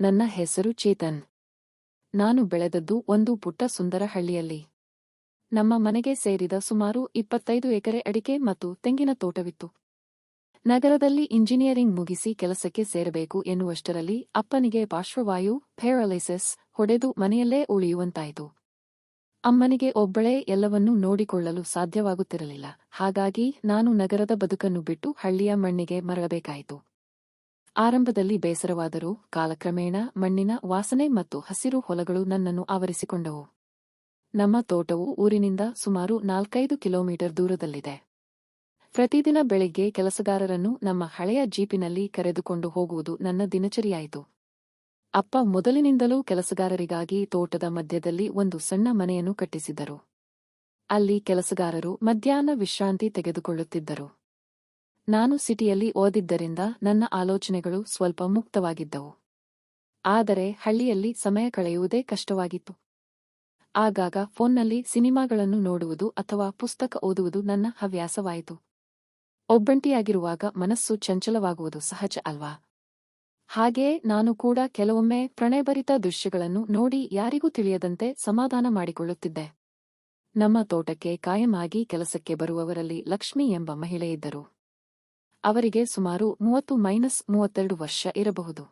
ನನ್ನ ಹೆಸರು ಚೇತನ್. ನಾನು ಬೆಳೆದದ್ದು ಒಂದು ಪುಟ್ಟ ಸುಂದರ ಹಳ್ಳಿಯಲ್ಲಿ. ನಮ್ಮ ಮನೆಗೆ ಸೇರಿದ ಸುಮಾರು 25 ಎಕರೆ ಅಡಿಕೆ ಮತ್ತು ತೆಂಗಿನ ತೋಟವಿತ್ತು. ನಗರದಲ್ಲಿ ಇಂಜಿನಿಯರಿಂಗ್ ಮುಗಿಸಿ ಕೆಲಸಕ್ಕೆ ಸೇರಬೇಕು ಎನ್ನುವಷ್ಟರಲ್ಲಿ ಅಪ್ಪನಿಗೆ ಪಾರ್ಶ್ವವಾಯು ಪ್ಯಾರಲೈಸಿಸ್ ಹೊಡೆದು ಮನೆಯಲ್ಲೇ ಉಳಿಯುವಂತಾಯಿತು. ಅಮ್ಮನಿಗೆ ಒಬ್ಬಳೇ ಎಲ್ಲವನ್ನೂ ನೋಡಿಕೊಳ್ಳಲು ಸಾಧ್ಯವಾಗುತ್ತಿರಲಿಲ್ಲ. ಹಾಗಾಗಿ ನಾನು ನಗರದ ಬದುಕನ್ನು ಬಿಟ್ಟು ಹಳ್ಳಿಯ ಮಣ್ಣಿಗೆ ಮರಳಬೇಕಾಯಿತು. ಆರಂಭದಲ್ಲಿ ಬೇಸರವಾದರೂ ಕಾಲಕ್ರಮೇಣ ಮಣ್ಣಿನ ವಾಸನೆ ಮತ್ತು ಹಸಿರು ಹೊಲಗಳು ನನ್ನನ್ನು ಆವರಿಸಿಕೊಂಡವು. ನಮ್ಮ ತೋಟವು ಊರಿನಿಂದ ಸುಮಾರು 4-5 ಕಿಲೋಮೀಟರ್ ದೂರದಲ್ಲಿದೆ. ಪ್ರತಿದಿನ ಬೆಳಿಗ್ಗೆ ಕೆಲಸಗಾರರನ್ನು ನಮ್ಮ ಹಳೆಯ ಜೀಪಿನಲ್ಲಿ ಕರೆದುಕೊಂಡು ಹೋಗುವುದು ನನ್ನ ದಿನಚರಿಯಾಯಿತು. ಅಪ್ಪ ಮೊದಲಿನಿಂದಲೂ ಕೆಲಸಗಾರರಿಗಾಗಿ ತೋಟದ ಮಧ್ಯದಲ್ಲಿ ಒಂದು ಸಣ್ಣ ಮನೆಯನ್ನು ಕಟ್ಟಿಸಿದ್ದರು. ಅಲ್ಲಿ ಕೆಲಸಗಾರರು ಮಧ್ಯಾಹ್ನ ವಿಶ್ರಾಂತಿ ತೆಗೆದುಕೊಳ್ಳುತ್ತಿದ್ದರು. ನಾನು ಸಿಟಿಯಲ್ಲಿ ಓದಿದ್ದರಿಂದ ನನ್ನ ಆಲೋಚನೆಗಳು ಸ್ವಲ್ಪ ಮುಕ್ತವಾಗಿದ್ದವು. ಆದರೆ ಹಳ್ಳಿಯಲ್ಲಿ ಸಮಯ ಕಳೆಯುವುದೇ ಕಷ್ಟವಾಗಿತ್ತು. ಆಗಾಗ ಫೋನ್ನಲ್ಲಿ ಸಿನಿಮಾಗಳನ್ನು ನೋಡುವುದು ಅಥವಾ ಪುಸ್ತಕ ಓದುವುದು ನನ್ನ ಹವ್ಯಾಸವಾಯಿತು. ಒಬ್ಬಂಟಿಯಾಗಿರುವಾಗ ಮನಸ್ಸು ಚಂಚಲವಾಗುವುದು ಸಹಜ ಅಲ್ವಾ? ಹಾಗೆಯೇ ನಾನು ಕೂಡ ಕೆಲವೊಮ್ಮೆ ಪ್ರಣಯಭರಿತ ದೃಶ್ಯಗಳನ್ನು ನೋಡಿ ಯಾರಿಗೂ ತಿಳಿಯದಂತೆ ಸಮಾಧಾನ ಮಾಡಿಕೊಳ್ಳುತ್ತಿದ್ದೆ. ನಮ್ಮ ತೋಟಕ್ಕೆ ಕಾಯಂ ಆಗಿ ಕೆಲಸಕ್ಕೆ ಬರುವವರಲ್ಲಿ ಲಕ್ಷ್ಮಿ ಎಂಬ ಮಹಿಳೆಯಿದ್ದರು. ಅವರಿಗೆ ಸುಮಾರು 30-32 ವರ್ಷ ಇರಬಹುದು.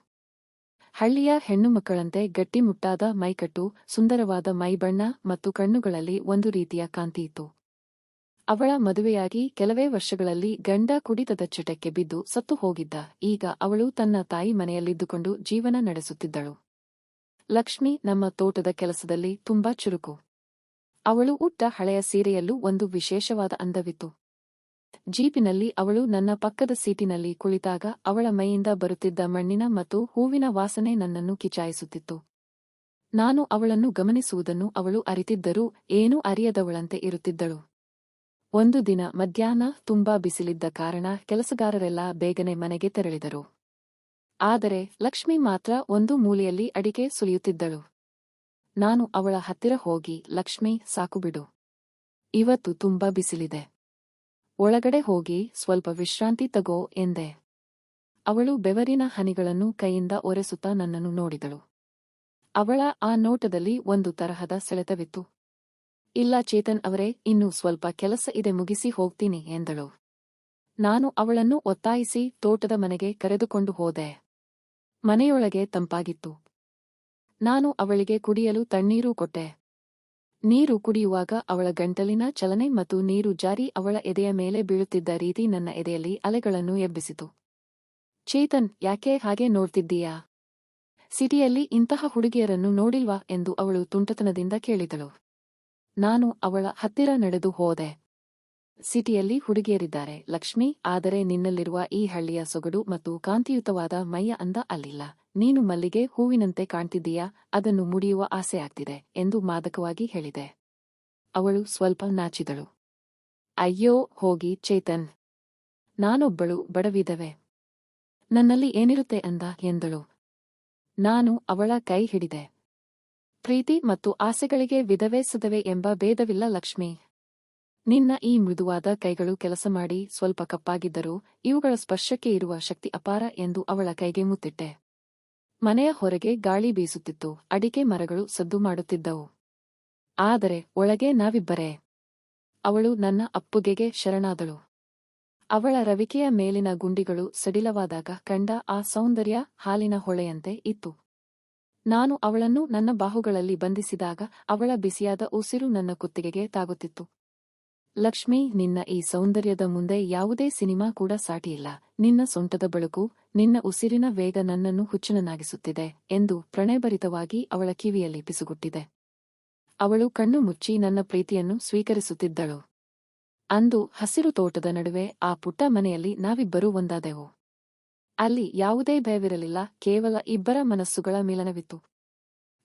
ಹಳ್ಳಿಯ ಹೆಣ್ಣುಮಕ್ಕಳಂತೆ ಗಟ್ಟಿಮುಟ್ಟಾದ ಮೈಕಟ್ಟು, ಸುಂದರವಾದ ಮೈಬಣ್ಣ ಮತ್ತು ಕಣ್ಣುಗಳಲ್ಲಿ ಒಂದು ರೀತಿಯ ಕಾಂತಿಯಿತ್ತು. ಅವಳ ಮದುವೆಯಾಗಿ ಕೆಲವೇ ವರ್ಷಗಳಲ್ಲಿ ಗಂಡ ಕುಡಿತದ ಚಟಕ್ಕೆ ಬಿದ್ದು ಸತ್ತು ಹೋಗಿದ್ದ. ಈಗ ಅವಳು ತನ್ನ ತಾಯಿ ಮನೆಯಲ್ಲಿದ್ದುಕೊಂಡು ಜೀವನ ನಡೆಸುತ್ತಿದ್ದಳು. ಲಕ್ಷ್ಮಿ ನಮ್ಮ ತೋಟದ ಕೆಲಸದಲ್ಲಿ ತುಂಬಾ ಚುರುಕು. ಅವಳು ಉಟ್ಟ ಹಳೆಯ ಸೀರೆಯಲ್ಲೂ ಒಂದು ವಿಶೇಷವಾದ ಅಂದವಿತ್ತು. ಜೀಪಿನಲ್ಲಿ ಅವಳು ನನ್ನ ಪಕ್ಕದ ಸೀಟಿನಲ್ಲಿ ಕುಳಿತಾಗ ಅವಳ ಮೈಯಿಂದ ಬರುತ್ತಿದ್ದ ಮಣ್ಣಿನ ಮತ್ತು ಹೂವಿನ ವಾಸನೆ ನನ್ನನ್ನು ಕಿಚಾಯಿಸುತ್ತಿತ್ತು. ನಾನು ಅವಳನ್ನು ಗಮನಿಸುವುದನ್ನು ಅವಳು ಅರಿತಿದ್ದರೂ ಏನೂ ಅರಿಯದವಳಂತೆ ಇರುತ್ತಿದ್ದಳು. ಒಂದು ದಿನ ಮಧ್ಯಾಹ್ನ ತುಂಬಾ ಬಿಸಿಲಿದ್ದ ಕಾರಣ ಕೆಲಸಗಾರರೆಲ್ಲ ಬೇಗನೆ ಮನೆಗೆ ತೆರಳಿದರು. ಆದರೆ ಲಕ್ಷ್ಮಿ ಮಾತ್ರ ಒಂದು ಮೂಲೆಯಲ್ಲಿ ಅಡಿಕೆ ಸುಲಿಯುತ್ತಿದ್ದಳು. ನಾನು ಅವಳ ಹತ್ತಿರ ಹೋಗಿ, ಲಕ್ಷ್ಮಿ, ಸಾಕು ಬಿಡು. ಇವತ್ತು ತುಂಬಾ ಬಿಸಿಲಿದೆ. ಒಳಗಡೆ ಹೋಗಿ ಸ್ವಲ್ಪ ವಿಶ್ರಾಂತಿ ತಗೋ ಎಂದೆ. ಅವಳು ಬೆವರಿನ ಹನಿಗಳನ್ನು ಕೈಯಿಂದ ಒರೆಸುತ್ತಾ ನನ್ನನ್ನು ನೋಡಿದಳು. ಅವಳ ಆ ನೋಟದಲ್ಲಿ ಒಂದು ತರಹದ ಸೆಳೆತವಿತ್ತು. ಇಲ್ಲ ಚೇತನ್ ಅವರೇ, ಇನ್ನೂ ಸ್ವಲ್ಪ ಕೆಲಸ ಇದೆ, ಮುಗಿಸಿ ಹೋಗ್ತೀನಿ ಎಂದಳು. ನಾನು ಅವಳನ್ನು ಒತ್ತಾಯಿಸಿ ತೋಟದ ಮನೆಗೆ ಕರೆದುಕೊಂಡು ಹೋದೆ. ಮನೆಯೊಳಗೆ ತಂಪಾಗಿತ್ತು. ನಾನು ಅವಳಿಗೆ ಕುಡಿಯಲು ತಣ್ಣೀರು ಕೊಟ್ಟೆ. ನೀರು ಕುಡಿಯುವಾಗ ಅವಳ ಗಂಟಲಿನ ಚಲನೆ ಮತ್ತು ನೀರು ಜಾರಿ ಅವಳ ಎದೆಯ ಮೇಲೆ ಬೀಳುತ್ತಿದ್ದ ರೀತಿ ನನ್ನ ಎದೆಯಲ್ಲಿ ಅಲೆಗಳನ್ನು ಎಬ್ಬಿಸಿತು. ಚೇತನ್, ಯಾಕೆ ಹಾಗೆ ನೋಡ್ತಿದ್ದೀಯಾ? ಸಿಟಿಯಲ್ಲಿ ಇಂತಹ ಹುಡುಗಿಯರನ್ನು ನೋಡಿಲ್ವಾ ಎಂದು ಅವಳು ತುಂಟತನದಿಂದ ಕೇಳಿದಳು. ನಾನು ಅವಳ ಹತ್ತಿರ ನಡೆದು ಹೋದೆ. ಸಿಟಿಯಲ್ಲಿ ಹುಡುಗಿಯರಿದ್ದಾರೆ ಲಕ್ಷ್ಮಿ, ಆದರೆ ನಿನ್ನಲ್ಲಿರುವ ಈ ಹಳ್ಳಿಯ ಸೊಗಡು ಮತ್ತು ಕಾಂತಿಯುತವಾದ ಮೈಯ ಅಂದ ಅಲ್ಲಿಲ್ಲ. ನೀನು ಮಲ್ಲಿಗೆ ಹೂವಿನಂತೆ ಕಾಣ್ತಿದ್ದೀಯಾ, ಅದನ್ನು ಮುಡಿಯುವ ಆಸೆಯಾಗ್ತಿದೆ ಎಂದು ಮಾದಕವಾಗಿ ಹೇಳಿದೆ. ಅವಳು ಸ್ವಲ್ಪ ನಾಚಿದಳು. ಅಯ್ಯೋ ಹೋಗಿ ಚೇತನ್, ನಾನೊಬ್ಬಳು ಬಡವಿಧವೆ, ನನ್ನಲ್ಲಿ ಏನಿರುತ್ತೆ ಅಂದ ಎಂದಳು. ನಾನು ಅವಳ ಕೈ ಹಿಡಿದೆ. ಪ್ರೀತಿ ಮತ್ತು ಆಸೆಗಳಿಗೆ ವಿಧವೆ ಸದವೆ ಎಂಬ ಭೇದವಿಲ್ಲ ಲಕ್ಷ್ಮಿ. ನಿನ್ನ ಈ ಮೃದುವಾದ ಕೈಗಳು ಕೆಲಸ ಮಾಡಿ ಸ್ವಲ್ಪ ಕಪ್ಪಾಗಿದ್ದರೂ ಇವುಗಳ ಸ್ಪರ್ಶಕ್ಕೆ ಇರುವ ಶಕ್ತಿ ಅಪಾರ ಎಂದು ಅವಳ ಕೈಗೆ ಮುತ್ತಿಟ್ಟೆ. ಮನೆಯ ಹೊರಗೆ ಗಾಳಿ ಬೀಸುತ್ತಿತ್ತು. ಅಡಿಕೆ ಮರಗಳು ಸದ್ದು ಮಾಡುತ್ತಿದ್ದವು. ಆದರೆ ಒಳಗೆ ನಾವಿಬ್ಬರೇ. ಅವಳು ನನ್ನ ಅಪ್ಪುಗೆಗೆ ಶರಣಾದಳು. ಅವಳ ರವಿಕೆಯ ಮೇಲಿನ ಗುಂಡಿಗಳು ಸಡಿಲವಾದಾಗ ಕಂಡ ಆ ಸೌಂದರ್ಯ ಹಾಲಿನ ಹೊಳೆಯಂತೆ ಇತ್ತು. ನಾನು ಅವಳನ್ನು ನನ್ನ ಬಾಹುಗಳಲ್ಲಿ ಬಂಧಿಸಿದಾಗ ಅವಳ ಬಿಸಿಯಾದ ಉಸಿರು ನನ್ನ ಕುತ್ತಿಗೆಗೆ ತಾಗುತ್ತಿತ್ತು. ಲಕ್ಷ್ಮಿ, ನಿನ್ನ ಈ ಸೌಂದರ್ಯದ ಮುಂದೆ ಯಾವುದೇ ಸಿನಿಮಾ ಕೂಡ ಸಾಟಿಯಿಲ್ಲ. ನಿನ್ನ ಸೊಂಟದ ಬೆಳಕು, ನಿನ್ನ ಉಸಿರಿನ ವೇಗ ನನ್ನನ್ನು ಹುಚ್ಚನನ್ನಾಗಿಸುತ್ತಿದೆ ಎಂದು ಪ್ರಣಯಭರಿತವಾಗಿ ಅವಳ ಕಿವಿಯಲ್ಲಿ ಪಿಸುಗುಟ್ಟಿದೆ. ಅವಳು ಕಣ್ಣು ಮುಚ್ಚಿ ನನ್ನ ಪ್ರೀತಿಯನ್ನು ಸ್ವೀಕರಿಸುತ್ತಿದ್ದಳು. ಅಂದು ಹಸಿರು ತೋಟದ ನಡುವೆ ಆ ಪುಟ್ಟ ಮನೆಯಲ್ಲಿ ನಾವಿಬ್ಬರೂ ಒಂದಾದೆವು. ಅಲ್ಲಿ ಯಾವುದೇ ಭಯವಿರಲಿಲ್ಲ, ಕೇವಲ ಇಬ್ಬರ ಮನಸ್ಸುಗಳ ಮಿಲನವಿತ್ತು.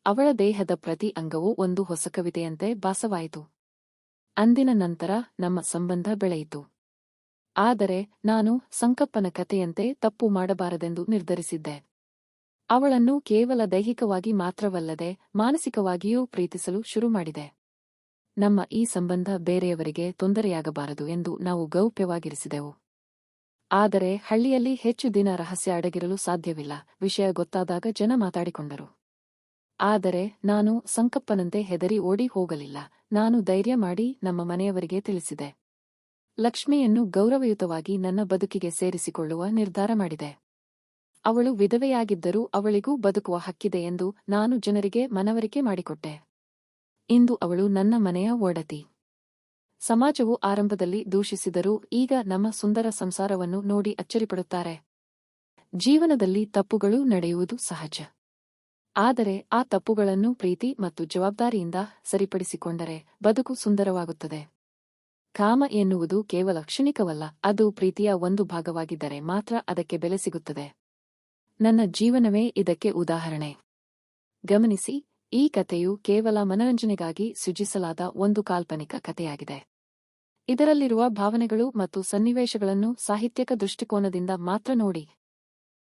ಅವಳ ದೇಹದ ಪ್ರತಿ ಅಂಗವೂ ಒಂದು ಹೊಸ ಕವಿತೆಯಂತೆ ಭಾಸವಾಯಿತು. ಅಂದಿನ ನಂತರ ನಮ್ಮ ಸಂಬಂಧ ಬೆಳೆಯಿತು. ಆದರೆ ನಾನು ಸಂಕಪ್ಪನ ಕಥೆಯಂತೆ ತಪ್ಪು ಮಾಡಬಾರದೆಂದು ನಿರ್ಧರಿಸಿದ್ದೆ. ಅವಳನ್ನು ಕೇವಲ ದೈಹಿಕವಾಗಿ ಮಾತ್ರವಲ್ಲದೆ ಮಾನಸಿಕವಾಗಿಯೂ ಪ್ರೀತಿಸಲು ಶುರುಮಾಡಿದೆ. ನಮ್ಮ ಈ ಸಂಬಂಧ ಬೇರೆಯವರಿಗೆ ತೊಂದರೆಯಾಗಬಾರದು ಎಂದು ನಾವು ಗೌಪ್ಯವಾಗಿರಿಸಿದೆವು. ಆದರೆ ಹಳ್ಳಿಯಲ್ಲಿ ಹೆಚ್ಚು ದಿನ ರಹಸ್ಯ ಅಡಗಿರಲು ಸಾಧ್ಯವಿಲ್ಲ. ವಿಷಯ ಗೊತ್ತಾದಾಗ ಜನ ಮಾತಾಡಿಕೊಂಡರು. ಆದರೆ ನಾನು ಸಂಕಪ್ಪನಂತೆ ಹೆದರಿ ಓಡಿ ಹೋಗಲಿಲ್ಲ. ನಾನು ಧೈರ್ಯ ಮಾಡಿ ನಮ್ಮ ಮನೆಯವರಿಗೆ ತಿಳಿಸಿದೆ. ಲಕ್ಷ್ಮಿಯನ್ನು ಗೌರವಯುತವಾಗಿ ನನ್ನ ಬದುಕಿಗೆ ಸೇರಿಸಿಕೊಳ್ಳುವ ನಿರ್ಧಾರ ಮಾಡಿದೆ. ಅವಳು ವಿಧವೆಯಾಗಿದ್ದರೂ ಅವಳಿಗೂ ಬದುಕುವ ಹಕ್ಕಿದೆ ಎಂದು ನಾನು ಜನರಿಗೆ ಮನವರಿಕೆ ಮಾಡಿಕೊಟ್ಟೆ. ಇಂದು ಅವಳು ನನ್ನ ಮನೆಯ ಒಡತಿ. ಸಮಾಜವು ಆರಂಭದಲ್ಲಿ ದೂಷಿಸಿದರೂ ಈಗ ನಮ್ಮ ಸುಂದರ ಸಂಸಾರವನ್ನು ನೋಡಿ ಅಚ್ಚರಿಪಡುತ್ತಾರೆ. ಜೀವನದಲ್ಲಿ ತಪ್ಪುಗಳು ನಡೆಯುವುದು ಸಹಜ. ಆದರೆ ಆ ತಪ್ಪುಗಳನ್ನು ಪ್ರೀತಿ ಮತ್ತು ಜವಾಬ್ದಾರಿಯಿಂದ ಸರಿಪಡಿಸಿಕೊಂಡರೆ ಬದುಕು ಸುಂದರವಾಗುತ್ತದೆ. ಕಾಮ ಎನ್ನುವುದು ಕೇವಲ ಕ್ಷಣಿಕವಲ್ಲ, ಅದು ಪ್ರೀತಿಯ ಒಂದು ಭಾಗವಾಗಿದ್ದರೆ ಮಾತ್ರ ಅದಕ್ಕೆ ಬೆಲೆ ಸಿಗುತ್ತದೆ. ನನ್ನ ಜೀವನವೇ ಇದಕ್ಕೆ ಉದಾಹರಣೆ. ಗಮನಿಸಿ, ಈ ಕಥೆಯು ಕೇವಲ ಮನರಂಜನೆಗಾಗಿ ಸೃಜಿಸಲಾದ ಒಂದು ಕಾಲ್ಪನಿಕ ಕಥೆಯಾಗಿದೆ. ಇದರಲ್ಲಿರುವ ಭಾವನೆಗಳು ಮತ್ತು ಸನ್ನಿವೇಶಗಳನ್ನು ಸಾಹಿತ್ಯಕ ದೃಷ್ಟಿಕೋನದಿಂದ ಮಾತ್ರ ನೋಡಿ.